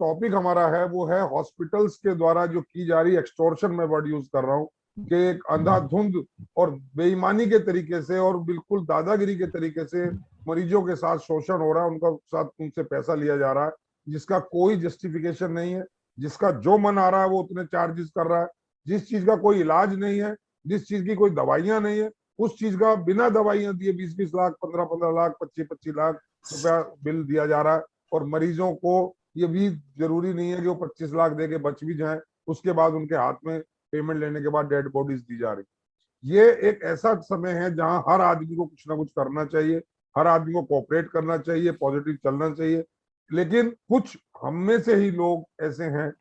Topic हमारा है वो है हॉस्पिटल्स के द्वारा जो की जा रही एक्सटॉर्शन, में वर्ड यूज कर रहा हूँ कि एक अंधाधुंध और बेईमानी के तरीके से और बिल्कुल दादागिरी के तरीके से मरीजों के साथ शोषण हो रहा है, उनका साथ उनसे पैसा लिया जा रहा है जिसका कोई जस्टिफिकेशन नहीं है, जिसका जो मन आ रहा है वो उतने चार्जेस कर रहा है, जिस चीज का कोई इलाज नहीं है, जिस चीज की कोई दवाइयां नहीं है, उस चीज का बिना दवाइयां दिए 20-20 लाख, 15-15 लाख, 25-25 लाख रुपया बिल दिया जा रहा है। और मरीजों को ये भी जरूरी नहीं है कि वो 25 लाख दे के बच भी जाए, उसके बाद उनके हाथ में पेमेंट लेने के बाद डेड बॉडीज दी जा रही। ये एक ऐसा समय है जहां हर आदमी को कुछ ना कुछ करना चाहिए, हर आदमी को कोऑपरेट करना चाहिए, पॉजिटिव चलना चाहिए। लेकिन कुछ हम में से ही लोग ऐसे हैं,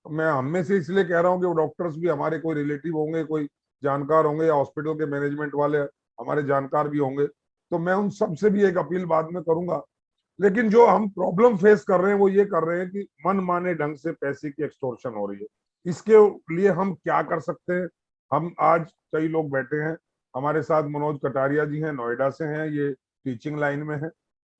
मैं हम में से इसलिए कह रहा हूँ कि वो डॉक्टर्स भी हमारे कोई रिलेटिव होंगे, कोई जानकार होंगे, या हॉस्पिटल के मैनेजमेंट वाले हमारे जानकार भी होंगे, तो मैं उन सबसे भी एक अपील बाद में करूंगा। लेकिन जो हम प्रॉब्लम फेस कर रहे हैं वो ये कर रहे हैं कि मन माने ढंग से पैसे की एक्सटॉर्शन हो रही है। इसके लिए हम क्या कर सकते हैं? हम आज कई लोग बैठे हैं, हमारे साथ मनोज कटारिया जी हैं, नोएडा से हैं, ये टीचिंग लाइन में है।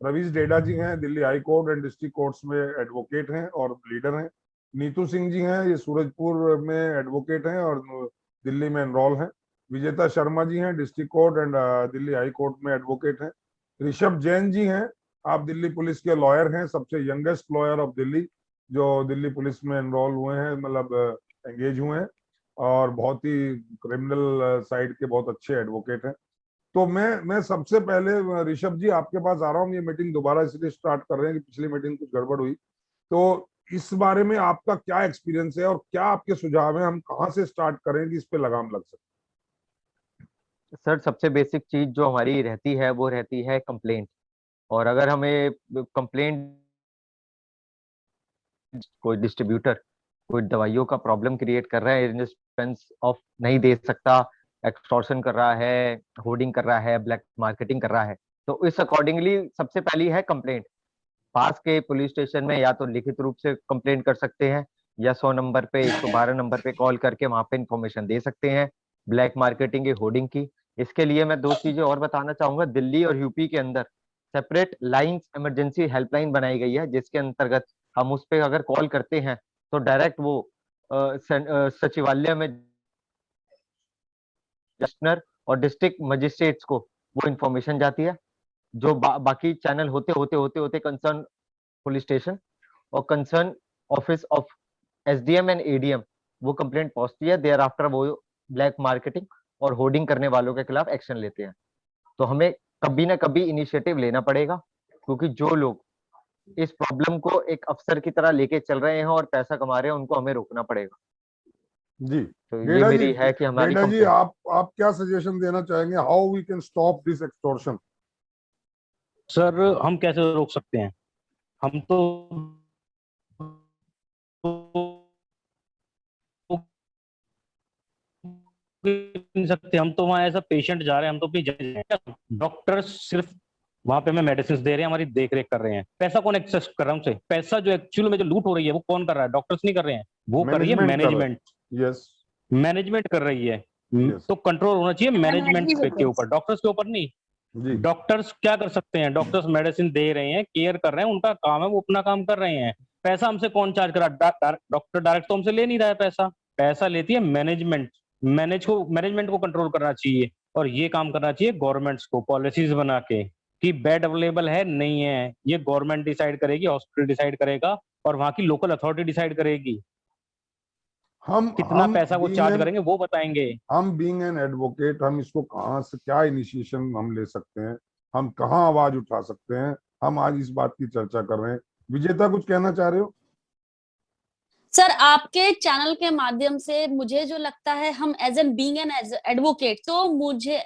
रवीश डेडा जी हैं, Delhi high court and district courts में एडवोकेट हैं और लीडर हैं। नीतू सिंह जी हैं, ये सूरजपुर में एडवोकेट हैं और दिल्ली में एनरोल हैं। विजेता शर्मा जी हैं, district court and Delhi high court में एडवोकेट हैं। ऋषभ जैन जी हैं, आप दिल्ली पुलिस के लॉयर हैं, सबसे यंगेस्ट लॉयर ऑफ दिल्ली, जो दिल्ली पुलिस में एनरोल हुए हैं, मतलब एंगेज हुए हैं, और बहुत ही क्रिमिनल साइड के बहुत अच्छे एडवोकेट हैं। तो मैं सबसे पहले ऋषभ जी आपके पास आ रहा हूँ। ये मीटिंग दोबारा इसलिए स्टार्ट कर रहे हैं कि पिछली मीटिंग कुछ गड़बड़ हुई, तो इस बारे में आपका क्या एक्सपीरियंस है और क्या आपके सुझाव है, हम कहाँ से स्टार्ट करें कि इस पे लगाम लग सके? सर, सबसे बेसिक चीज जो हमारी रहती है वो रहती है कंप्लेंट। और अगर हमें कंप्लेंट, कोई डिस्ट्रीब्यूटर कोई दवाइयों का प्रॉब्लम क्रिएट कर रहा है, इन सेंस ऑफ नहीं दे सकता, एक्सटॉर्शन कर रहा है, होर्डिंग कर रहा है, ब्लैक मार्केटिंग कर रहा है, तो इस अकॉर्डिंगली सबसे पहली है कंप्लेंट। पास के पुलिस स्टेशन में या तो लिखित रूप से कंप्लेंट कर सकते हैं, या 100 नंबर पे, 112 नंबर पे कॉल करके वहां पे इंफॉर्मेशन दे सकते हैं ब्लैक मार्केटिंग की, होर्डिंग की। इसके लिए मैं दो चीजें और बताना चाहूंगा। दिल्ली और यूपी के अंदर सेपरेट लाइंस, इमरजेंसी हेल्पलाइन बनाई गई है, जिसके अंतर्गत हम उस पर अगर कॉल करते हैं तो डायरेक्ट वो सचिवालय में कमिश्नर और डिस्ट्रिक्ट मजिस्ट्रेट्स को वो इंफॉर्मेशन जाती है, जो बाकी चैनल होते होते होते होते कंसर्न पुलिस स्टेशन और concern office of SDM and ADM वो कंप्लेंट पहुंचती है। देयर आफ्टर वो ब्लैक मार्केटिंग और होर्डिंग करने वालों के खिलाफ एक्शन लेते हैं। तो हमें कभी ना कभी इनिशिएटिव लेना पड़ेगा, क्योंकि जो लोग इस प्रॉब्लम को एक अफसर की तरह लेके चल रहे हैं और पैसा कमा रहे हैं, उनको हमें रोकना पड़ेगा। जी तो ये डेडा जी, मेरी है कि हमारी डेडा जी कंप्लेंट। आप क्या सजेशन देना चाहेंगे, how we can stop this extortion? Sir, हम कैसे रोक सकते हैं? हम तो नहीं सकते। हम तो वहाँ एज अ पेशेंट जा रहे हैं, हम तो अपनी डॉक्टर सिर्फ वहां पे हमें मेडिसिन दे रहे हैं, हमारी देख रेख कर रहे हैं। पैसा कौन एक्सेस कर रहा है उनसे? पैसा जो एक्चुअल में जो लूट हो रही है वो कौन कर रहा है? डॉक्टर्स नहीं कर रहे हैं, वो कर रही है मैनेजमेंट कर रहे मैनेजमेंट। हैं। यस, मैनेजमेंट कर रही है। यस तो कंट्रोल होना चाहिए मैनेजमेंट के ऊपर, जी। डॉक्टर्स के ऊपर नहीं। जी। डॉक्टर्स क्या कर सकते हैं? डॉक्टर्स मेडिसिन दे रहे हैं, केयर कर रहे हैं, उनका काम है, वो अपना काम कर रहे हैं। पैसा हमसे कौन चार्ज कर रहा है? डॉक्टर डायरेक्ट तो हमसे ले नहीं रहा है पैसा। पैसा लेती है मैनेजमेंट। मैनेजमेंट को कंट्रोल करना चाहिए, और ये काम करना चाहिए गवर्नमेंट्स को, पॉलिसीज बना के कि बेड अवेलेबल है नहीं है, ये गवर्नमेंट डिसाइड करेगी, हॉस्पिटल डिसाइड करेगा, और वहां की लोकल अथॉरिटी डिसाइड करेगी। कितना हम पैसा वो बीइंग चार्ज एन करेंगे वो बताएंगे। हम बीइंग एन एडवोकेट, हम इसको कहाँ से क्या इनिशिएशन हम ले सकते हैं, हम कहाँ आवाज उठा सकते हैं, हम आज इस बात की चर्चा कर रहे हैं। विजेता, कुछ कहना चाह रहे हो? सर, आपके चैनल के माध्यम से मुझे जो लगता है, हम as an being an advocate, तो मुझे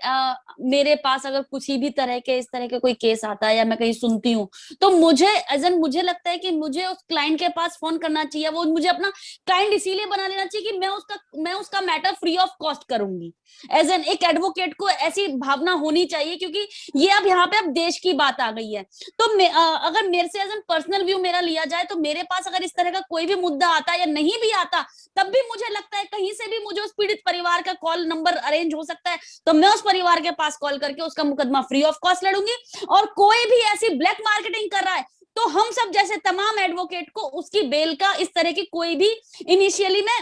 मेरे पास अगर कुछ भी तरह के इस तरह के कोई केस आता है या मैं कहीं सुनती हूँ, तो मुझे लगता है कि मुझे उस क्लाइंट के पास फोन करना चाहिए। वो मुझे अपना क्लाइंट इसीलिए बना लेना चाहिए कि मैं उसका मैटर फ्री ऑफ कॉस्ट करूंगी। एज एन एक एडवोकेट को ऐसी भावना होनी चाहिए, क्योंकि ये अब यहाँ पे अब देश की बात आ गई है। तो अगर मेरे से एज एन पर्सनल व्यू मेरा लिया जाए, तो मेरे पास अगर इस तरह का कोई भी मुद्दा आता या नहीं भी आता, तब भी मुझे लगता है कहीं से भी मुझे उस पीड़ित परिवार का कॉल नंबर अरेंज हो सकता है, तो मैं उस परिवार के पास कॉल करके उसका मुकदमा फ्री ऑफ कॉस्ट लड़ूंगी। और कोई भी ऐसी ब्लैक मार्केटिंग कर रहा है, तो हम सब जैसे तमाम एडवोकेट को उसकी बेल का इस तरह की कोई भी इनिशियली में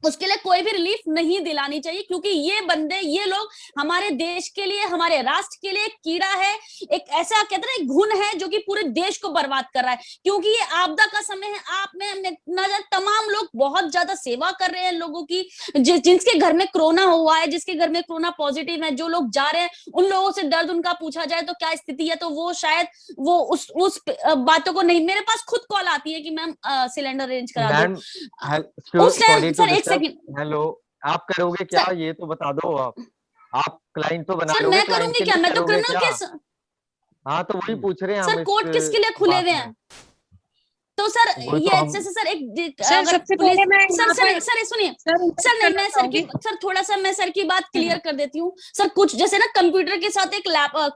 उसके लिए कोई भी रिलीफ नहीं दिलानी चाहिए, क्योंकि ये बंदे, ये लोग हमारे देश के लिए, हमारे राष्ट्र के लिए एक कीड़ा है, एक ऐसा कहते हैं गुण है जो कि पूरे देश को बर्बाद कर रहा है। क्योंकि ये आपदा का समय है, आप में नजर तमाम लोग बहुत ज्यादा सेवा कर रहे हैं लोगों की, जिसके घर में कोरोना हुआ है, जिसके घर में कोरोना पॉजिटिव है, जो लोग जा रहे हैं उन लोगों से दर्द उनका पूछा जाए तो क्या स्थिति है, तो वो शायद वो उस बातों को नहीं, मेरे पास खुद कॉल आती है कि मैम सिलेंडर अरेंज करा दो। उस टाइम सर एक सेकंड, हेलो, आप करोगे क्या ये तो बता दो। आप क्लाइंट तो बना सर लोगे, मैं करूंगी क्या, मैं तो क्रिमिनल केस। हाँ तो वही पूछ रहे हैं सर हम। कोर्ट किसके लिए खुले हुए हैं? तो सर ये जैसे सर एक सर सबसे पहले मैं सर सुनिए सर, नहीं मैं सर थोड़ा सा मैं सर की बात क्लियर कर देती हूँ। सर कुछ जैसे ना कंप्यूटर के साथ एक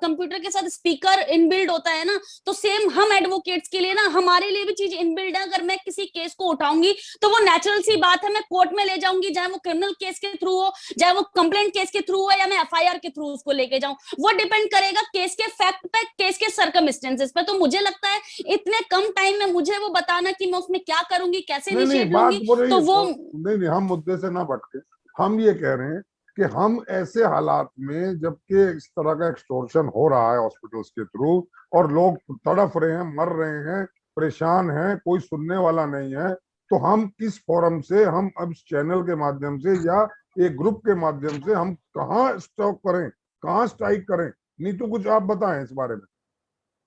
कंप्यूटर के साथ स्पीकर इनबिल्ड होता है ना, तो सेम हम एडवोकेट्स के लिए ना हमारे लिए भी चीज इनबिल्ड है। अगर मैं किसी केस को उठाऊंगी तो वो नेचुरल सी बात है, मैं कोर्ट में ले जाऊंगी, चाहे वो क्रिमिनल केस के थ्रू हो, चाहे वो कंप्लेंट केस के थ्रू हो, या मैं एफआईआर के थ्रू उसको लेके जाऊं, वो डिपेंड करेगा केस के फैक्ट पे, केस के सर्कमस्टेंसेस पे। तो मुझे लगता है इतने कम टाइम में मुझे वो बताना कि मैं उसमें क्या करूंगी, कैसे इनिशिएट लूंगी, तो वो नहीं, हम मुद्दे से ना भटके। हम ये कह रहे हैं कि हम ऐसे हालात में, जबकि इस तरह का एक्सटॉर्शन हो रहा है हॉस्पिटल्स के थ्रू और लोग तड़फ रहे हैं, मर रहे हैं, परेशान हैं, कोई सुनने वाला नहीं है, तो हम किस फोरम से, हम अब इस चैनल के माध्यम से या एक ग्रुप के माध्यम से हम कहाँ स्टॉप करें, कहाँ स्ट्राइक करें? नीतू कुछ आप बताएं इस बारे में।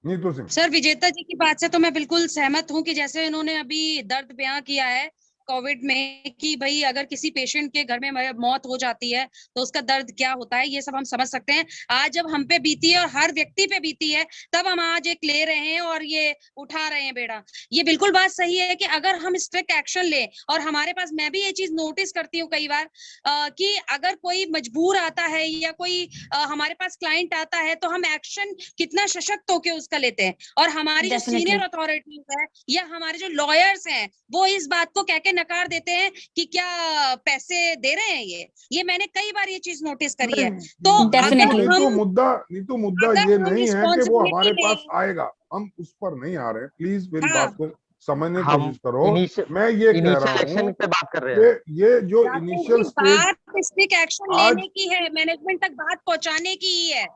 नीतू सिंह। सर विजेता जी की बात से तो मैं बिल्कुल सहमत हूँ कि जैसे इन्होंने अभी दर्द बयां किया है कोविड में कि भाई अगर किसी पेशेंट के घर में मौत हो जाती है तो उसका दर्द क्या होता है, ये सब हम समझ सकते हैं। आज जब हम पे बीती है और हर व्यक्ति पे बीती है, तब हम आज एक ले रहे हैं और ये उठा रहे हैं बेड़ा। ये बिल्कुल बात सही है कि अगर हम स्ट्रिक्ट एक्शन लें, और हमारे पास, मैं भी ये चीज नोटिस करती हूँ कई बार कि अगर कोई मजबूर आता है या कोई हमारे पास क्लाइंट आता है तो हम एक्शन कितना सशक्त होके उसका लेते हैं, और हमारी जो सीनियर अथॉरिटीज है या हमारे जो लॉयर्स हैं वो इस बात को कह के नकार देते हैं कि क्या पैसे दे रहे हैं। ये मैंने कई बार ये चीज नोटिस करी है। तो नीतू मुद्दा ये नहीं है कि वो हमारे पास आएगा, हम उस पर नहीं आ रहे हैं। प्लीज मेरी बात को समझने की कोशिश करो। मैं ये कह रहा हूँ पे बात कर रहे हैं, ये जो इनिशियल स्टेज एक्शन लेने की है, मैनेजमेंट तक बात पहुंचाने की ही है।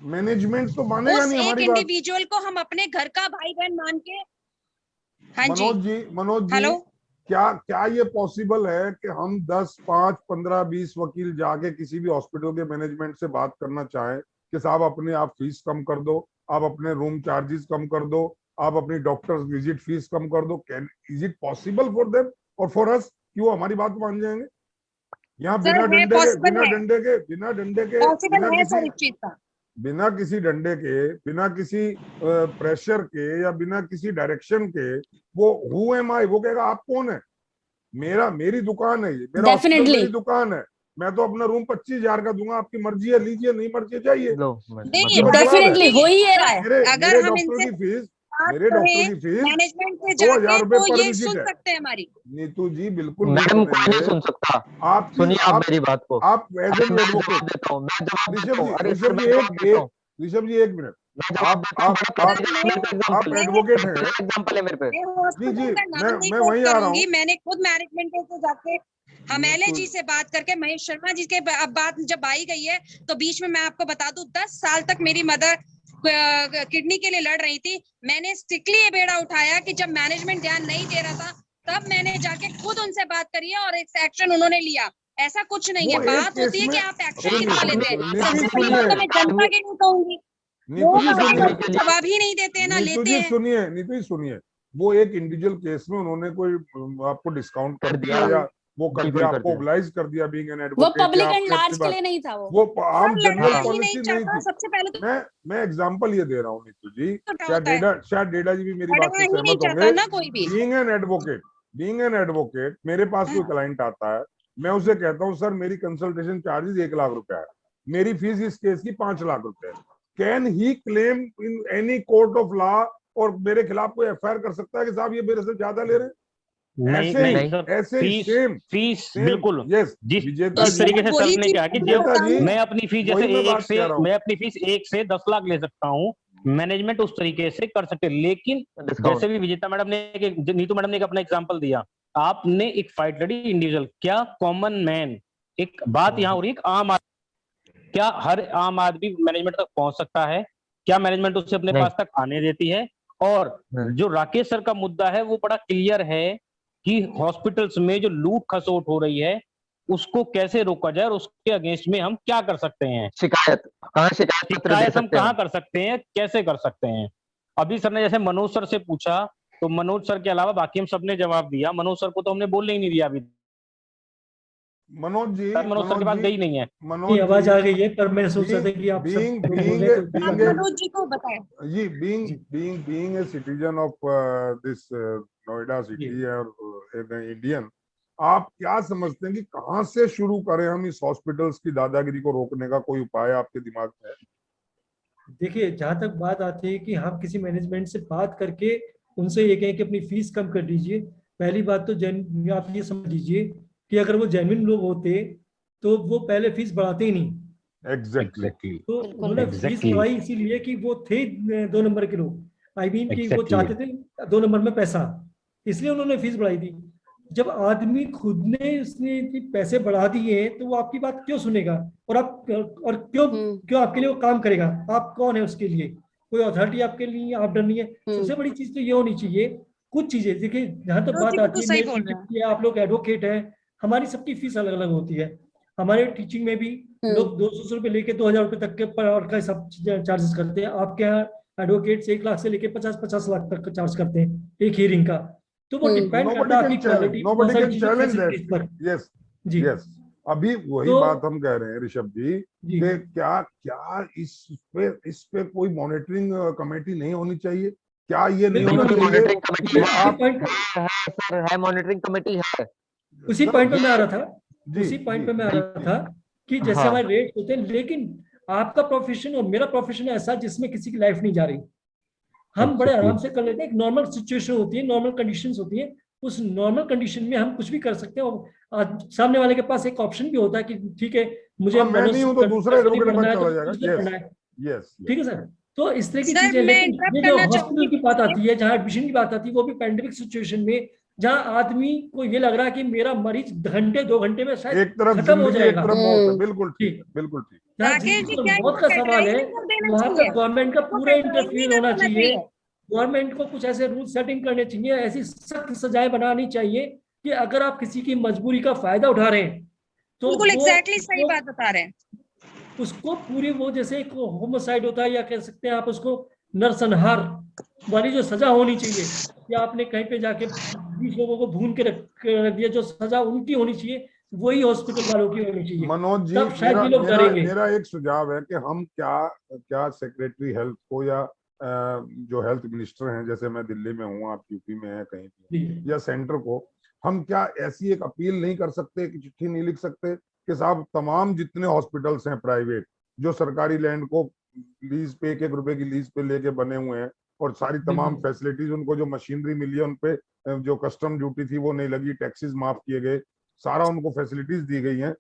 मैनेजमेंट तो मानेगा नहीं हमारी बात। इंडिविजुअल को हम अपने घर का भाई बहन मान के। हाँ मनोज जी, क्या ये पॉसिबल है कि हम 10, 5, 15, 20 वकील जाके किसी भी हॉस्पिटल के मैनेजमेंट से बात करना चाहें कि साहब अपने आप फीस कम कर दो, आप अपने रूम चार्जेस कम कर दो, आप अपनी डॉक्टर्स विजिट फीस कम कर दो? Is it possible for them और फॉर अस कि वो हमारी बात मान जाएंगे? यहाँ बिना किसी डंडे के, बिना किसी प्रेशर के या बिना किसी डायरेक्शन के वो हु एम आई, वो कहेगा आप कौन है? मेरी दुकान है, ये मेरा मेरी दुकान है, मैं तो अपना रूम 25,000 का दूंगा, आपकी मर्जी है लीजिए, नहीं मर्जी है चाहिए। डेफिनेटली हो ही रहा है। अगर हम डॉक्टर की फीस मैनेजमेंट से जाके तो ये सुन सकते हैं हमारी। नीतू जी बिल्कुल मैडम कोई नहीं सुन सकता। आप सुनिए आप मेरी बात को। आप एज एन एडवोकेट, ऋषभ जी एक मिनट, आप एडवोकेट हैं, एग्जांपल है मेरे पे। जी मैं वहीं आ रहा हूँ। मैंने खुद मैनेजमेंट से जाके हम एलएजी से बात करके, महेश शर्मा जी के अब बात जब आई गई है तो बीच में मैं आपको बता दूं 10 साल तक मेरी मदर किडनी के लिए लड़ रही थी। मैंने स्ट्रिक्टली ये बेड़ा उठाया कि जब मैनेजमेंट ध्यान नहीं दे रहा था तब मैंने जाके खुद उनसे बात करी है और एक एक्शन उन्होंने लिया। ऐसा कुछ नहीं है, बात होती है कि आप एक्शन कितना लेते हैं। सबसे पहली बात तो मैं जनता के लिए कहूंगी, जवाब ही नहीं देते हैं ना लेते हैं। नीतू जी सुनिए, वो एक इंडिविजुअल केस में उन्होंने कोई आपको डिस्काउंट कर दिया या वो कर दिया, आपको ओबलाइज कर दिया बीइंग एन एडवोकेट, वो पब्लिक एंड लार्ज के लिए नहीं था, वो आम जनरल पॉलिसी नहीं थी। सबसे पहले तो मैं एग्जांपल ये दे रहा हूँ नीतू जी, शायद डेडा जी भी मेरी बात से सहमत होंगे। बीइंग एन एडवोकेट मेरे पास कोई क्लाइंट आता है, मैं उसे कहता हूँ सर मेरी कंसल्टेशन चार्जेस 1 लाख रुपए है, मेरी फीस इस केस की 5 लाख रुपए है। Can he claim in any court of law और मेरे खिलाफ कोई एफआईआर कर सकता है कि साहब ये मेरे से ज्यादा ले रहे हैं? ऐसे फीस बिल्कुल। यस विजेता जिस तरीके से सर ने कहा कि मैं अपनी फीस जैसे मैं अपनी फीस 1 से 10 लाख ले सकता हूँ, मैनेजमेंट उस तरीके से कर सकते हैं। लेकिन जैसे भी विजेता मैडम ने नीतू मैडम ने एक अपना एग्जांपल दिया, आपने एक फाइट लड़ी इंडिविजुअल, क्या कॉमन मैन, एक बात यहाँ हो रही है, आम आदमी, क्या हर आम आदमी मैनेजमेंट तक पहुंच सकता है? क्या मैनेजमेंट उसे अपने पास तक आने देती है? और जो राकेश सर का मुद्दा है वो बड़ा क्लियर है कि हॉस्पिटल्स में जो लूट खसोट हो रही है उसको कैसे रोका जाए और उसके अगेंस्ट में हम क्या कर सकते हैं। शिकायत हम कहाँ कर सकते हैं, कैसे कर सकते हैं? अभी सर ने जैसे मनोज सर से पूछा, तो मनोज सर के अलावा बाकी हम सबने जवाब दिया, मनोज सर को तो हमने बोलने ही नहीं दिया अभी। मनोज सर के पास गई नहीं है। मनोज आवाज आ गई है, पर मैं सोच रहा था कि आप मनोज जी को बताएं जी, being a citizen of this Noida city और इंडियन, आप क्या समझते हैं कि कहाँ से शुरू करें हम इस हॉस्पिटल्स की दादागिरी को रोकने का? कोई उपाय आपके दिमाग में है? देखिए, जहां तक बात आती है कि हम किसी मैनेजमेंट से बात करके उनसे ये कहें कि अपनी फीस कम कर दीजिए, पहली बात तो आप ये समझ लीजिए कि अगर वो जेन्युइन लोग होते तो वो पहले फीस बढ़ाते ही नहीं। एग्जैक्टली तो उन्होंने फीस बढ़ाई इसीलिए कि वो थे 2 नंबर के लोग, आई मीन कि वो चाहते थे 2 नंबर में पैसा, इसलिए उन्होंने फीस बढ़ाई थी। जब आदमी खुद ने उसने पैसे बढ़ा दिए तो वो आपकी बात क्यों सुनेगा? और क्यों आपके लिए वो काम करेगा? आप कौन है उसके लिए? कोई अथॉरिटी आपके लिए आप डर नहीं है। सबसे बड़ी चीज तो ये होनी चाहिए, कुछ चीजें देखिए, जहां तक बात आती है, आप लोग एडवोकेट हैं, हमारी सबकी फीस अलग अलग होती है। हमारे टीचिंग में भी लोग 200 रुपए लेके 2000 रुपए तक के पर आवर का सब चार्जेस करते हैं। आपके यहाँ एडवोकेट्स 1 लाख से लेके 50 लाख तक का चार्ज करते हैं एक हियरिंग का। तो वो डिपेंड करता है आपकी क्वालिटी पर। यस जी, यस, अभी वही बात हम कह रहे हैं ऋषभ जी कि क्या इस पे कोई मॉनिटरिंग कमेटी नहीं होनी चाहिए? क्या ये नहीं होना चाहिए? मॉनिटरिंग कमेटी है, मॉनिटरिंग कमेटी है। उसी पॉइंट पे मैं आ रहा था कि जैसे हमारे रेट होते हैं, लेकिन आपका प्रोफेशन और मेरा प्रोफेशन ऐसा जिसमें किसी की लाइफ नहीं जा रही, हम बड़े आराम से कर लेते हैं। एक नॉर्मल सिचुएशन होती है, नॉर्मल कंडीशंस होती है, उस नॉर्मल कंडीशन में हम कुछ भी कर सकते हैं। और सामने वाले के पास एक ऑप्शन भी होता है कि ठीक है, मुझे मैं नहीं हूं तो दूसरा एडवोकेट बन चला जाएगा। यस, ठीक है सर। तो इस तरह की चीजें, लेकिन ये जो हॉस्पिटल की बात आती है, जहाँ एडमिशन की बात आती है, वो भी पैंडेमिक सिचुएशन में, जहाँ आदमी को ये लग रहा है कि मेरा मरीज 2 घंटे में शायद एक तरफ खत्म हो जाएगा। एक तरफ मौत है। बिल्कुल ठीक, बिल्कुल ठीक। मौत का सवाल है, वहाँ पर गवर्नमेंट का पूरा इंटरफीयर होना चाहिए। गवर्नमेंट को कुछ ऐसे रूल सेटिंग करने चाहिए, ऐसी सख्त सजाएं बनानी चाहिए कि अगर आप किसी की मजबूरी का फायदा उठा रहे हैं तो बिल्कुल एग्जैक्टली सही बात बता रहे हैं, उसको पूरी वो जैसे एक होमोसाइड होता है, या कह सकते हैं आप उसको नरसंहार वाली जो सजा होनी चाहिए, या आपने कहीं पे जाके 20 लोगों को भून के रख दिया, जो सजा उनकी होनी चाहिए वही हॉस्पिटल वालों की होनी चाहिए। मनोज जी, तब शायद ये लोग डरेंगे। मेरा एक सुझाव है कि हम क्या सेक्रेटरी हेल्थ को या जो हेल्थ मिनिस्टर हैं, जैसे मैं दिल्ली में हूँ, आप यूपी में हैं कहीं भी, या सेंटर को, हम क्या ऐसी एक अपील नहीं कर सकते कि चिट्ठी नहीं लिख सकते कि साहब तमाम जितने हॉस्पिटल्स हैं प्राइवेट, जो सरकारी लैंड को लीज पे 1-1 रुपए की लीज पे लेके बने हुए हैं, और सारी तमाम फैसिलिटीज, उनको जो मशीनरी मिली है, उनपे जो कस्टम ड्यूटी थी वो नहीं लगी, टैक्सेस माफ किए गए, सारा उनको फैसिलिटीज दी गई हैं,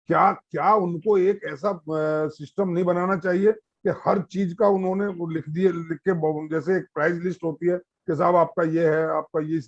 क्या उनको एक ऐसा सिस्टम नहीं बनाना चाहिए कि हर चीज का उन्होंने लिख के, जैसे एक प्राइस लिस्ट होती है कि साहब आपका ये है, आपका ये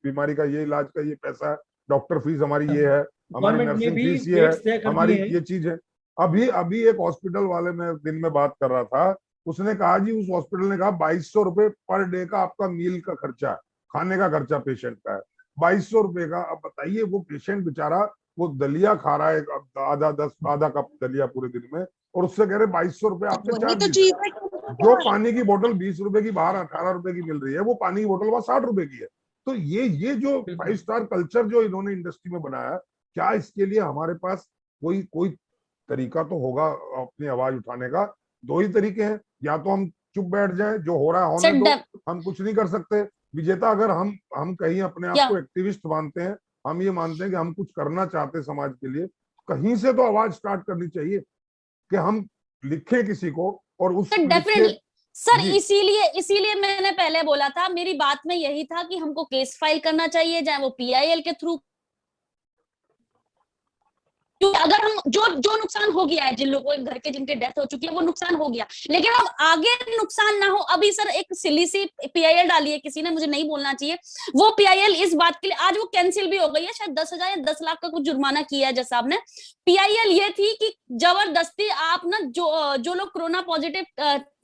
बीमारी का ये इलाज का ये पैसा है, डॉक्टर फीस हमारी ये है, हमारी नर्सिंग फीस ये है, हमारी ये चीज है। अभी एक हॉस्पिटल वाले में दिन में बात कर रहा था, उसने कहा जी, उस हॉस्पिटल ने कहा 2200 रुपए पर डे का आपका मील का खर्चा, खाने का खर्चा पेशेंट का है, 2200 रुपए का। अब बताइए, वो पेशेंट बेचारा वो दलिया खा रहा है, आधा कप दलिया पूरे दिन में, और उससे कह रहे 2200 रुपए आपसे चार्ज। जो पानी की बोतल 20 रुपए की बाहर 18 रुपए की मिल रही है, वो पानी की बोतल वहां 60 रुपए की है। तो ये जो 5 स्टार कल्चर जो इन्होंने इंडस्ट्री में बनाया, क्या इसके लिए हमारे पास कोई तरीका तो होगा अपनी आवाज उठाने का? 2 ही तरीके हैं, या तो हम चुप बैठ जाएं, जो हो रहा है होने दो, हम कुछ नहीं कर सकते। विजेता, अगर हम कहीं अपने आप को एक्टिविस्ट मानते हैं, हम ये मानते हैं कि हम कुछ करना चाहते हैं समाज के लिए, कहीं से तो आवाज स्टार्ट करनी चाहिए कि हम लिखें किसी को, और उस डेफिनेटली सर, इसीलिए मैंने पहले बोला था, मेरी बात में यही था कि हमको केस फाइल करना चाहिए, चाहे वो PIL के थ्रू क्योंकि अगर हम जो नुकसान हो गया है, जिन लोगों के घर के जिनके डेथ हो चुकी है वो नुकसान हो गया, लेकिन अब आगे नुकसान ना हो। अभी सर एक सिली सी PIL डाली है किसी ने, मुझे नहीं बोलना चाहिए, वो PIL इस बात के लिए आज वो कैंसिल भी हो गई है, शायद 10,000 या 10 लाख का कुछ जुर्माना किया है जज साहब ने। PIL ये थी कि जबरदस्ती आप ना जो लोग कोरोना पॉजिटिव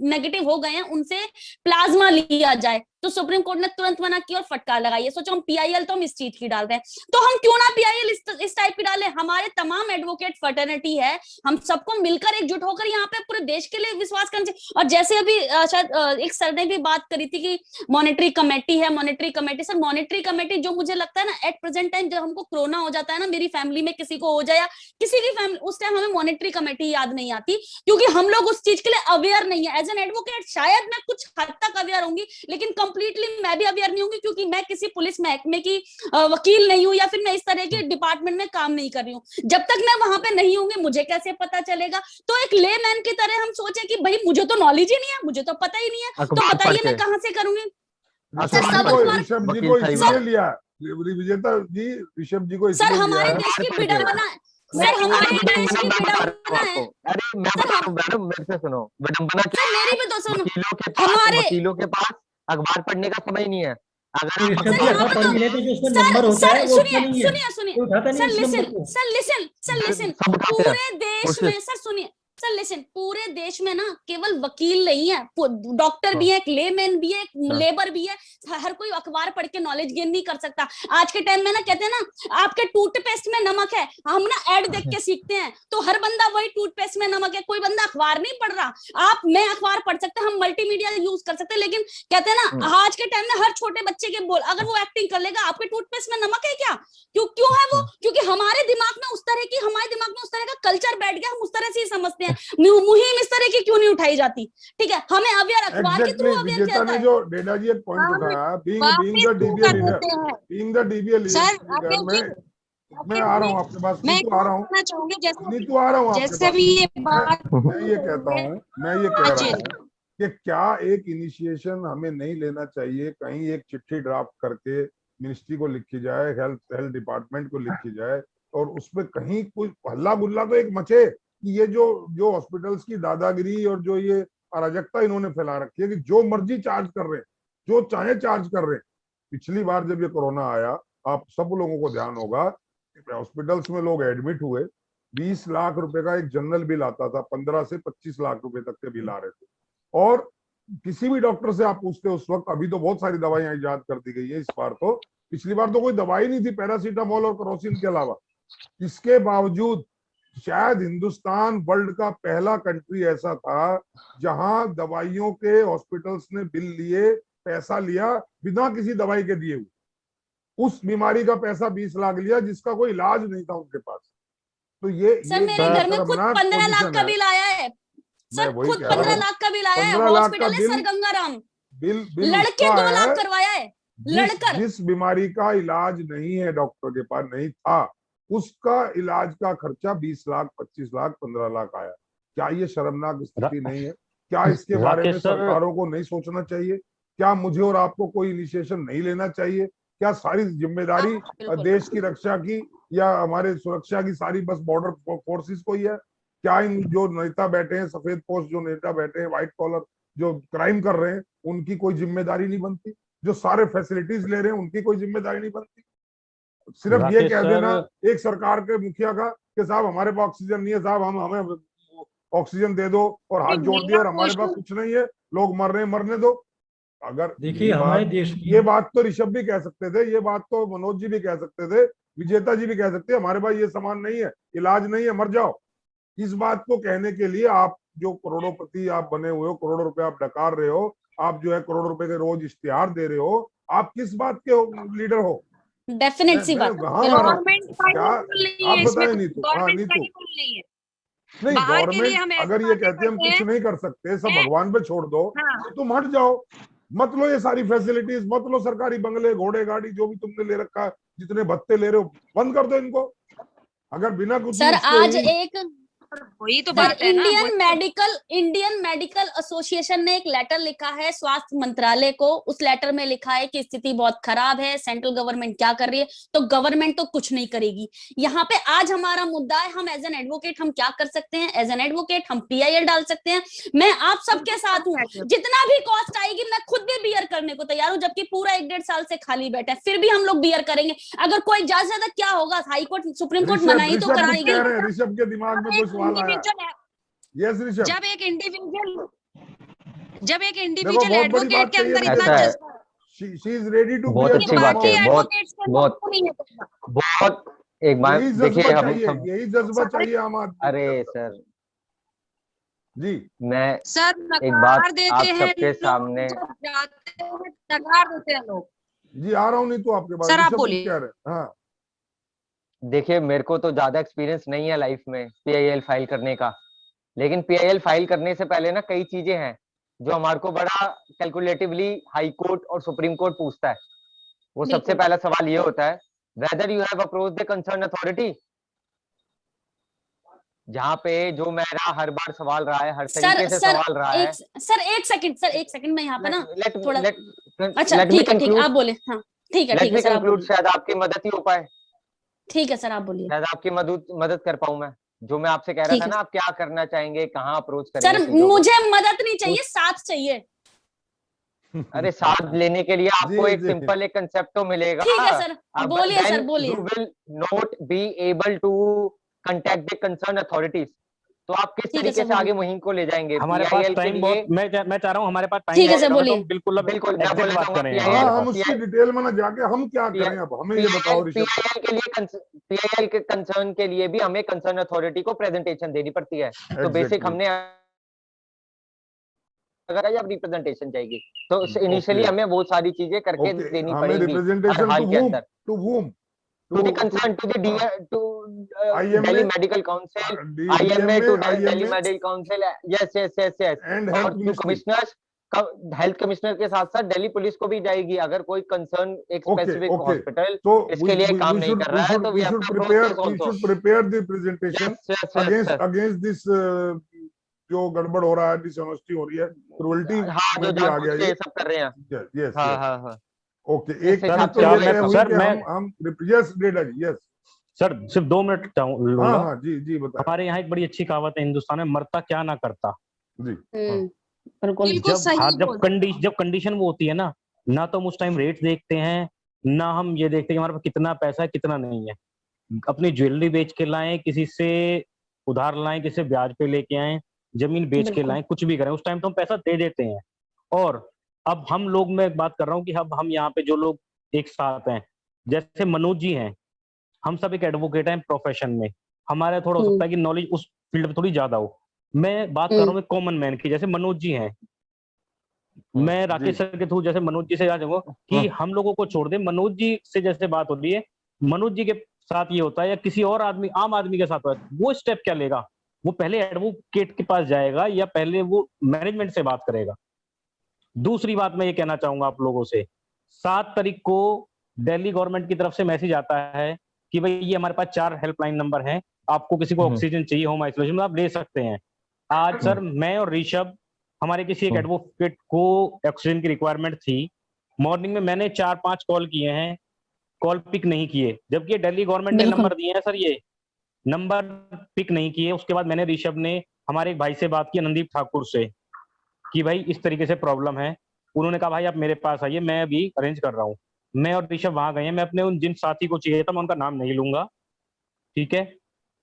नेगेटिव हो गए हैं उनसे प्लाज्मा लिया जाए, तो सुप्रीम कोर्ट ने तुरंत मना किया और फटकार लगाई। सोचो हम PIL तो हम इस चीज की डाल रहे हैं, तो हम क्यों ना PIL इस टाइप की डालें। हमारे तमाम एडवोकेट फर्टर्निटी है, हम सबको मिलकर एकजुट होकर यहाँ पे पूरे देश के लिए विश्वास करना चाहिए। और जैसे अभी शायद एक सर ने भी बात करी थी कि मॉनिटरी कमेटी है, monetary committee. Sir monetary committee जो मुझे लगता है ना, एट प्रेजेंट टाइम जब हमको कोरोना हो जाता है ना, मेरी फैमिली में किसी को हो जाए या किसी की फैमिली, उस टाइम हमें मॉनिटरी कमेटी याद नहीं आती, क्योंकि हम लोग उस चीज के लिए अवेयर नहीं है। एज एन एडवोकेट शायद मैं कुछ हद तक अवेयर होंगी, लेकिन कंप्लीटली मैं भी अवेयर नहीं होंगी, क्योंकि मैं किसी पुलिस महकमे की वकील नहीं हूँ, या फिर मैं इस तरह के डिपार्टमेंट में काम नहीं कर रही हूँ। जब तक मैं वहां पे नहीं होंगी मुझे कैसे पता चलेगा। तो एक लेमैन की तरह हम सोचे कि भाई मुझे तो नॉलेज ही नहीं है, मुझे तो पता ही नहीं है, तो बताइए मैं कहाँ से करूंगी। ऋषभ जी को इसलिए लिया है विजेता जी, ऋषभ जी को सर इसलिए लिया हमारे है। देश की विडंबना, सर हमारे देश की विडंबना है। अरे मैं बताऊं मैडम, मेरे से सुनो, विडंबना क्या सर मेरी भी तो सुनो, वकीलों के पास अखबार पढ़ने का समय नहीं है। अगर ऋषभ जी ऐसा पढ़ भी लेते जो उसमें नंबर होता है वो उसमें नहीं है, सुनिए उठाता नहीं इस नंबर को। सर लिसन, पूरे देश में सर सुनिए सर लिसन, पूरे देश में ना केवल वकील नहीं है, डॉक्टर भी है, एक लेमैन भी है, एक लेबर भी है। हर कोई अखबार पढ़ के नॉलेज गेन नहीं कर सकता। आज के टाइम में ना कहते हैं ना आपके टूथपेस्ट में नमक है, हम ना ऐड देख के सीखते हैं, तो हर बंदा वही टूथपेस्ट में नमक है, कोई बंदा अखबार नहीं पढ़ रहा। मैं अखबार पढ़ सकते हैं, हम मल्टीमीडिया यूज कर सकते हैं, लेकिन कहते हैं ना आज के टाइम में हर छोटे बच्चे के बोल अगर वो एक्टिंग कर लेगा, आपके टूथपेस्ट में नमक है क्या? क्यों है वो? क्योंकि हमारे दिमाग में उस तरह का कल्चर बैठ गया, हम उस तरह से ही समझते हैं। मुहिम इस तरह की क्यों नहीं उठाई जाती? ठीक है, हमें अवेयर अखबार के थ्रू अवेयर किया जाता है। जो डेटा जी एक पॉइंट उठाया, बीइंग द DBA लीडर, मैं आ रहा हूँ आपके पास, नीतू आ रहा हूँ, नीतू आ रहा हूँ आपके पास। मैं ये कहता हूँ, मैं ये कह रहा हूँ कि क्या एक इनिशिएशन हमें नहीं लेना चाहिए, कहीं एक चिट्ठी ड्राफ्ट करके मिनिस्ट्री को लिखी जाए, हेल्थ डिपार्टमेंट को लिखी जाए, और उसमें कहीं कोई हल्ला गुल्ला तो एक मचे कि ये जो हॉस्पिटल्स की दादागिरी और जो ये अराजकता इन्होंने फैला रखी है कि जो मर्जी चार्ज कर रहे हैं, जो चाहे चार्ज कर रहे हैं। पिछली बार जब ये कोरोना आया, आप सब लोगों को ध्यान होगा, हॉस्पिटल्स में लोग एडमिट हुए, 20 लाख रुपए का एक जनरल बिल आता था, 15 से 25 लाख रुपए तक के बिल आ रहे थे। और किसी भी डॉक्टर से आप पूछते उस वक्त, अभी तो बहुत सारी दवाइयां इजाद कर दी गई है इस बार, तो पिछली बार तो कोई दवाई नहीं थी पैरासीटामोल और क्रोसिन के अलावा। इसके बावजूद शायद हिंदुस्तान वर्ल्ड का पहला कंट्री ऐसा था जहां दवाइयों के हॉस्पिटल्स ने बिल लिए, पैसा लिया बिना किसी दवाई के दिए हुए। उस बीमारी का पैसा 20 लाख लिया जिसका कोई इलाज नहीं था उनके पास। तो ये सर मेरे घर में खुद 15 लाख का बिल आया है सर, खुद 15 लाख का बिल आया है। हॉस्पिटल है सर गंगाराम, बिल लड़के 2 लाख करवाया है, लड़कर। जिस बीमारी का इलाज नहीं है, डॉक्टर के पास नहीं था, उसका इलाज का खर्चा 20 लाख, 25 लाख, 15 लाख आया। क्या ये शर्मनाक स्थिति नहीं है? क्या इसके बारे में सरकारों को नहीं सोचना चाहिए? क्या मुझे और आपको कोई इनिशिएशन नहीं लेना चाहिए? क्या सारी जिम्मेदारी देश की रक्षा की या हमारे सुरक्षा की सारी बस बॉर्डर फोर्सेस को ही है? क्या इन जो नेता बैठे हैं, सफेद पोस्ट जो नेता बैठे हैं, व्हाइट कॉलर जो क्राइम कर रहे हैं, उनकी कोई जिम्मेदारी नहीं बनती? जो सारे फैसिलिटीज ले रहे हैं उनकी कोई जिम्मेदारी नहीं बनती? सिर्फ ये कह देना एक सरकार के मुखिया का कि साहब हमारे पास ऑक्सीजन नहीं है, साहब हमें ऑक्सीजन दे दो, और हाथ जोड़ दिया और हमारे पास कुछ नहीं है, लोग मर रहे हैं, मरने दो। अगर देखिए हमारे देश की ये बात तो ऋषभ भी कह सकते थे, ये बात तो मनोज जी भी कह सकते थे, विजेता जी भी कह सकते हैं, हमारे पास ये सामान नहीं है, इलाज नहीं है, मर जाओ। इस बात को कहने के लिए आप जो करोड़ोपति आप बने हुए हो, करोड़ों रुपए आप डकार रहे हो, आप जो है करोड़ों रुपए के रोज इश्तिहार दे रहे हो, आप किस बात के लीडर हो? डेफिनेट सी बात। गवर्नमेंट आप बताए नीतू। हाँ नीतू, नहीं गवर्नमेंट अगर ये कहते हैं हम कुछ नहीं कर सकते, सब भगवान पे छोड़ दो, तो तुम हट जाओ, मत लो ये सारी फैसिलिटीज, मत लो सरकारी बंगले, घोड़े गाड़ी, जो भी तुमने ले रखा है, जितने भत्ते ले रहे हो, बंद कर दो इनको। अगर बिना कुछ सर आज एक वही तो सर, बात है ना। इंडियन मेडिकल एसोसिएशन ने एक लेटर लिखा है स्वास्थ्य मंत्रालय को। उस लेटर में लिखा है कि स्थिति बहुत खराब है, सेंट्रल गवर्नमेंट क्या कर रही है, तो गवर्नमेंट तो कुछ नहीं करेगी। यहाँ पे आज हमारा मुद्दा है, हम एज एन एडवोकेट हम क्या कर सकते हैं। एज एन एडवोकेट हम PIL डाल सकते हैं। मैं आप सबके साथ हूँ, जितना भी कॉस्ट आएगी मैं खुद भी बियर करने को तैयार हूँ, जबकि पूरा 1-1.5 साल से खाली बैठे हैं, फिर भी हम लोग बियर करेंगे। अगर कोई ज्यादा से ज्यादा क्या होगा, high court supreme court Rishabh मनाही तो ऋषभ कुछ कराएगी। कह रहे हैं, ऋषभ के दिमाग में कोई सवाल आया? यस ऋषभ। जब एक इंडिविजुअल बहुत बड़ी एडवोकेट बात के अंदर कही है। इतना ऐसा है। जज्बा है, शी इज रेडी टू बहुत अच्छी बात बाकी है, बहुत एडवोकेट्स के बहुत अंदर नहीं है जज्बा। बहुत एक बात यही देखिए, जज्बा हम चाहिए, सब, यही जज्बा चाहिए आम आदमी अरे के अंदर। सर जी मैं सर एक बात नकार देते आप हैं सबके लोग, सामने, जब जाते हैं नकार देते हैं लोग। जी आ रहा हूँ नहीं तो आपके पास। सर, आप ऋषभ कुछ बोलिए। कह रहे हैं? हाँ देखिए मेरे को तो ज्यादा एक्सपीरियंस नहीं है लाइफ में PIL फाइल करने का, लेकिन PIL फाइल करने से पहले ना कई चीजें हैं जो हमारे को बड़ा कैलकुलेटिवली हाई कोर्ट और सुप्रीम कोर्ट पूछता है। वो सबसे बिल्कुल। पहला सवाल ये होता है, whether you have approach the concern authority. जहाँ पे जो मेरा हर बार सवाल रहा है, हर तरीके से सवाल रहा है। एक सेकंड मैं यहाँ पे ना थोड़ा, लेट अच्छा लेट मी ठीक है कंक्लूड, आप बोले। हाँ ठीक लेट है मी सर आप कंक्लूड, बोलिए। शायद आपकी मदद ही हो पाए, ठीक है सर आप बोलिए। शायद आपकी मदद कर पाऊं मैं। जो मैं आपसे कह रहा ठीक था है ना, आप क्या करना चाहेंगे, कहाँ अप्रोच सर, करेंगे चीजों को। मुझे मदद नहीं चाहिए, साथ चाहिए। अरे साथ लेने के लिए आपको जी एक जी सिंपल एक कंसेप्ट तो मिलेगा। ठीक है सर, अब बोलिए then सर बोलिए। you will not be able to contact the concerned authorities। तो आप किस ठीक है तरीके सर से आगे बोलिए। मुहिम को ले जाएंगे हमारे पास PIL के टाइम लिए। बहुत, मैं चाह रहा हूँ हमारे पास टाइम ठीक है बहुत सर कम है, तो बोलिए। हम बिल्कुल बिल्कुल मैं एग्जैक्ट बोलना बात चाहूंगा करें। हाँ, हम PIL उसकी डिटेल में ना जाके हम क्या करें, अब हमें ये बताओ ऋषभ। PIL के लिए PIL के कंसर्न के लिए भी हमें कंसर्न अथॉरिटी को प्रेजेंटेशन देनी पड़ती है। तो बेसिक एग्जैक्टली हमने अगर जब रिप्रेजेंटेशन चाहिएगी तो इनिशियली ओके हमें वो सारी चीजें करके ओके, देनी हमें पड़ेंगी हर रिप्रेजेंटेशन हाल के अंदर। To whom to the concern to the Delhi IMA Medical Council, IMA to Delhi Medical Council, yes and और health to ministry. Commissioners, health commissioner के साथ साथ दिल्ली पुलिस को भी जाएगी अगर कोई कंसर्न एक ओके स्पेसिफिक ओके, हॉस्पिटल तो इसके लिए काम नहीं कर रहा है, तो we we have should to approach this we also. Should prepare the presentation against this जो गड़बड़ हो रहा है, डिसऑनेस्टी हो रही है, क्रूरल्टी हाँ, जो में भी आ गया जानबूझ के ये। ये सब कर रहे हैं। यस हाँ यस हाँ हाँ, ओके, इस एक हिसाब चीज से तो वो ये तय हुई सर, कि मैं हम यस डेड यस। सर सिर्फ 2 मिनट हाँ लूंगा। हाँ जी जी बताएं। हमारे यहाँ एक बड़ी अच्छी कहावत है हिंदुस्तान में, मरता क्या ना करता। जी बिल्कुल। बिल्कुल सही बोल जब कंडीशन वो होती है ना तो हम उस टाइम रेट देखते हैं, ना हम ये देखते हैं कि हमारे पास कितना पैसा है कितना नहीं है। अपनी ज्वेलरी बेच के लाएं, किसी से उधार लाएं, किसी से ब्याज पे लेके आए, जमीन बेच के बिल्कुल। लाएं, कुछ भी करें, उस टाइम तो हम पैसा दे देते हैं। और अब हम लोग, मैं एक बात कर रहा हूँ कि अब हम यहाँ पे जो लोग एक साथ हैं, जैसे मनोज जी हैं, हम सब एक एडवोकेट हैं प्रोफेशन में, हमारा थोड़ा हो सकता है कि नॉलेज उस फील्ड में थोड़ी ज्यादा हो। मैं बात कर रहा हूँ कॉमन मैन की, जैसे मनोज जी हैं, मैं राकेश सर के थ्रू जैसे मनोज जी से याद है कि हम लोगों को छोड़ दे, मनोज जी से जैसे बात होती है, मनोज जी के साथ ये होता है या किसी और आदमी, आम आदमी के साथ होता है, वो स्टेप क्या लेगा? वो पहले एडवोकेट के पास जाएगा या पहले वो मैनेजमेंट से बात करेगा? दूसरी बात मैं ये कहना चाहूंगा आप लोगों से, 7 तारीख को दिल्ली गवर्नमेंट की तरफ से मैसेज आता है कि भाई ये हमारे पास 4 हेल्पलाइन नंबर हैं, आपको किसी को ऑक्सीजन चाहिए होम आइसोलेशन में, आप ले सकते हैं। आज सर मैं और ऋषभ, हमारे किसी एक एडवोकेट को ऑक्सीजन की रिक्वायरमेंट थी, मॉर्निंग में मैंने 4-5 कॉल किए हैं, कॉल पिक नहीं किए, जबकि दिल्ली गवर्नमेंट ने नंबर दिए हैं सर, ये नंबर पिक नहीं किए। उसके बाद मैंने, ऋषभ ने हमारे एक भाई से बात की, नंदीप ठाकुर से, कि भाई इस तरीके से प्रॉब्लम है। उन्होंने कहा भाई आप मेरे पास आइए, मैं अभी अरेंज कर रहा हूँ। मैं और ऋषभ वहां गए हैं, मैं अपने उन जिन साथी को चाहिए था मैं उनका नाम नहीं लूंगा, ठीक है,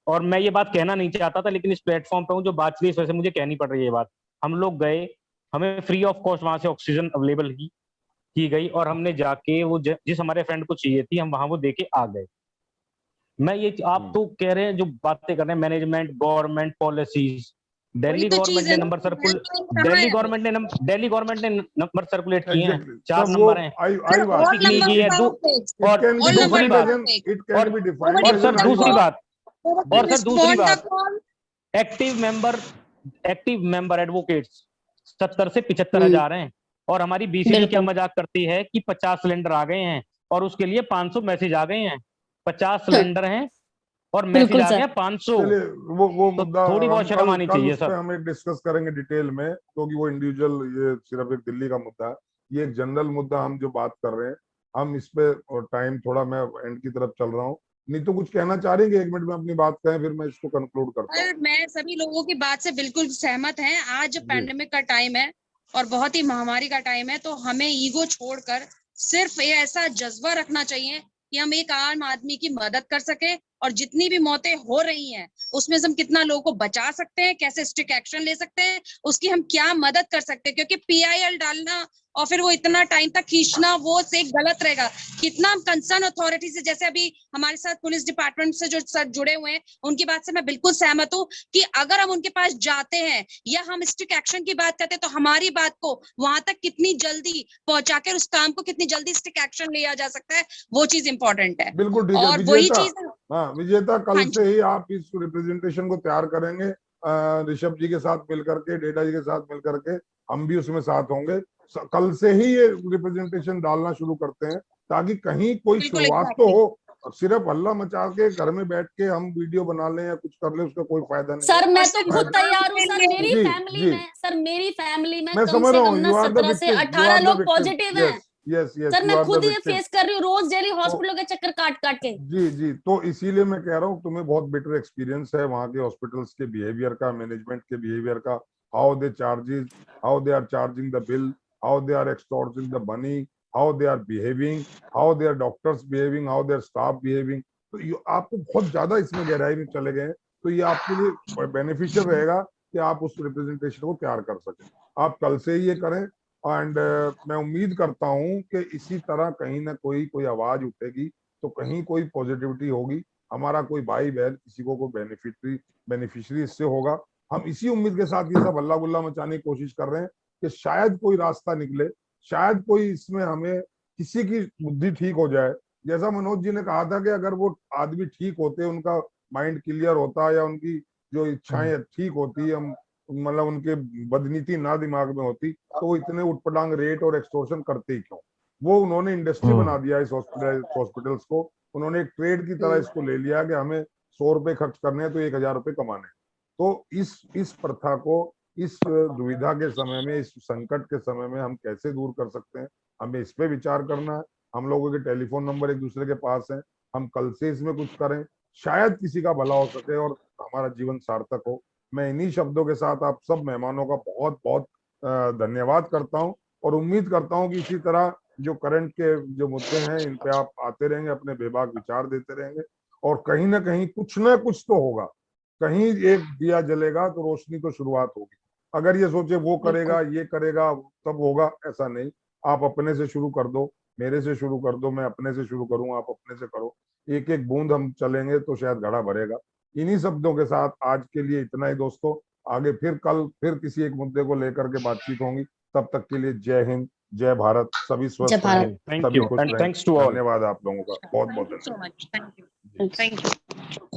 और मैं ये बात कहना नहीं चाहता था, लेकिन इस प्लेटफॉर्म पे हूँ जो बात की, इस वजह से मुझे कहनी पड़ रही है ये बात। हम लोग गए, हमें फ्री ऑफ कॉस्ट वहां से ऑक्सीजन अवेलेबल की गई, और हमने जाके वो जिस हमारे फ्रेंड को चाहिए थी, हम वहां वो देके आ गए। मैं ये, आप तो कह रहे हैं जो बातें कर रहे हैं management, government policies, Delhi government ने नंबर दिल्ली गवर्नमेंट ने नंबर सर्कुलेट किए हैं, 4 नंबर हैं, और दूसरी बात, एक्टिव मेंबर एडवोकेट्स 70 से 75,000 हैं, और हमारी BCD क्या मजाक करती है कि 50 सिलेंडर आ गए हैं और उसके लिए 500 मैसेज आ गए हैं। 50 सिलेंडर हैं और मैसेज बिल्कुल आ सर। गया 500। चलिए वो तो मुद्दा थोड़ी बहुत हम शर्म आनी कल चाहिए उस पे सर। हम एक डिस्कस करेंगे डिटेल में, क्योंकि वो इंडिविजुअल, ये सिर्फ एक दिल्ली का मुद्दा है, ये एक जनरल मुद्दा हम जो बात कर रहे हैं, हम इस पे टाइम थोड़ा, मैं एंड की तरफ चल रहा हूँ। नहीं तो कुछ कहना चाह रही है, 1 मिनट में अपनी बात कहें, फिर मैं इसको कंक्लूड करता हूँ। सर मैं सभी लोगों की बात से बिल्कुल सहमत हैं। आज पैंडेमिक का टाइम है और बहुत ही महामारी का टाइम है, तो हमें ईगो छोड़कर सिर्फ ये ऐसा जज्बा रखना चाहिए कि हम एक आम आदमी की मदद कर सके, और जितनी भी मौतें हो रही हैं उसमें से हम कितना लोगों को बचा सकते हैं, कैसे स्ट्रिक्ट एक्शन ले सकते हैं, उसकी हम क्या मदद कर सकते हैं। क्योंकि PIL डालना और फिर वो इतना टाइम तक खींचना वो से गलत रहेगा। कितना हम कंसर्न अथॉरिटी से, जैसे अभी हमारे साथ पुलिस डिपार्टमेंट से जो सर जुड़े हुए हैं, उनकी बात से मैं बिल्कुल सहमत हूँ कि अगर हम उनके पास जाते हैं या हम स्ट्रिक्ट एक्शन की बात करते हैं, तो हमारी बात को वहां तक कितनी जल्दी पहुंचाकर उस काम को कितनी जल्दी स्ट्रिक्ट एक्शन लिया जा सकता है, वो चीज इंपॉर्टेंट है। बिल्कुल ठीक है और वही विजेता। चीज हाँ विजेता, कल हाँ से ही आप इस रिप्रेजेंटेशन को तैयार करेंगे, ऋषभ जी के साथ मिलकर के, डेटा जी के साथ मिलकर के, हम भी उसमें साथ होंगे। कल से ही ये रिप्रेजेंटेशन डालना शुरू करते हैं, ताकि कहीं कोई बिल्कुल शुरुआत तो exactly। हो। अब सिर्फ हल्ला मचा के घर में बैठ के हम वीडियो बना लें या कुछ कर लें, उसका कोई फायदा नहीं है। सर मैं और तो सिर्फ खुद तैयार हूँ सर। आपके मेरी जी फैमिली जी, में सर, मेरी फैमिली में मैं कम समझ से रहा कम हूँ, ना यू आर द 17 से विक्टिम, यू 18 आर द लोग विक्टिम। पॉजिटिव हैं। Yes yes yes, sir you मैं आर द खुद ये विक्टिम। फेस कर रही हूँ रोज डेली हॉस्पिटलों के चक्कर काट काट के। जी जी, तो इसीलिए मैं कह रहा हूँ तुम्हें बहुत बेटर एक्सपीरियंस है वहाँ के हॉस्पिटल्स के बिहेवियर का, मैनेजमेंट के बिहेवियर का, how they charges, how they are charging the bill, how they are extorting the money, how they are behaving, how they are doctors behaving, how they are staff behaving. तो आपको बहुत ज्यादा इसमें गहराई में चले गए हैं, तो ये आपके लिए बेनिफिशियल रहेगा कि आप उस रिप्रेजेंटेशन को तैयार कर सकें। आप कल से ही ये करें, एंड मैं उम्मीद करता हूँ कि इसी तरह कहीं ना कोई आवाज उठेगी, तो कहीं कोई पॉजिटिविटी होगी, हमारा कोई भाई बहन किसी को कोई बेनिफिशियरी इससे होगा। हम इसी उम्मीद के साथ ये सब हल्ला गुल्ला मचाने की कोशिश कर रहे हैं कि शायद कोई रास्ता निकले, शायद कोई इसमें हमें किसी की बुद्धि ठीक हो जाए। जैसा मनोज जी ने कहा था कि अगर वो आदमी ठीक होते, उनका माइंड क्लियर होता, या उनकी जो इच्छाएं ठीक होती, हम मतलब उनके बदनीति ना दिमाग में होती, तो वो इतने उटपटांग रेट और एक्सटोर्शन करते ही क्यों। वो उन्होंने इंडस्ट्री बना दिया इस हॉस्पिटल्स को, उन्होंने एक ट्रेड की तरह इसको ले लिया कि हमें 100 रुपए खर्च करने हैं तो 1000 रुपए कमाने। तो इस प्रथा को, इस दुविधा के समय में, इस संकट के समय में हम कैसे दूर कर सकते हैं, हमें इस पे विचार करना है। हम लोगों के टेलीफोन नंबर एक दूसरे के पास हैं, हम कल से इसमें कुछ करें, शायद किसी का भला हो सके और हमारा जीवन सार्थक हो। मैं इन्हीं शब्दों के साथ आप सब मेहमानों का बहुत बहुत धन्यवाद करता हूं, और उम्मीद करता हूं कि इसी तरह जो करंट के जो मुद्दे हैं, इन पे आप आते रहेंगे, अपने बेबाक विचार देते रहेंगे, और कहीं ना कहीं कुछ ना कुछ तो होगा। कहीं एक दिया जलेगा तो रोशनी तो शुरुआत होगी। अगर ये सोचे वो करेगा ये करेगा तब होगा, ऐसा नहीं। आप अपने से शुरू कर दो, मेरे से शुरू कर दो, मैं अपने से शुरू करूँ, आप अपने से करो, एक एक बूंद हम चलेंगे तो शायद घड़ा भरेगा। इन्हीं शब्दों के साथ आज के लिए इतना ही दोस्तों। आगे फिर कल फिर किसी एक मुद्दे को लेकर के बातचीत होंगी। तब तक के लिए जय हिंद, जय भारत, सभी स्वस्थ रहें, थैंक सभी यू खुश एंड रहें। Thanks to all. धन्यवाद आप लोगों का, बहुत बहुत थैंक यू धन्यवाद। So much, thank you.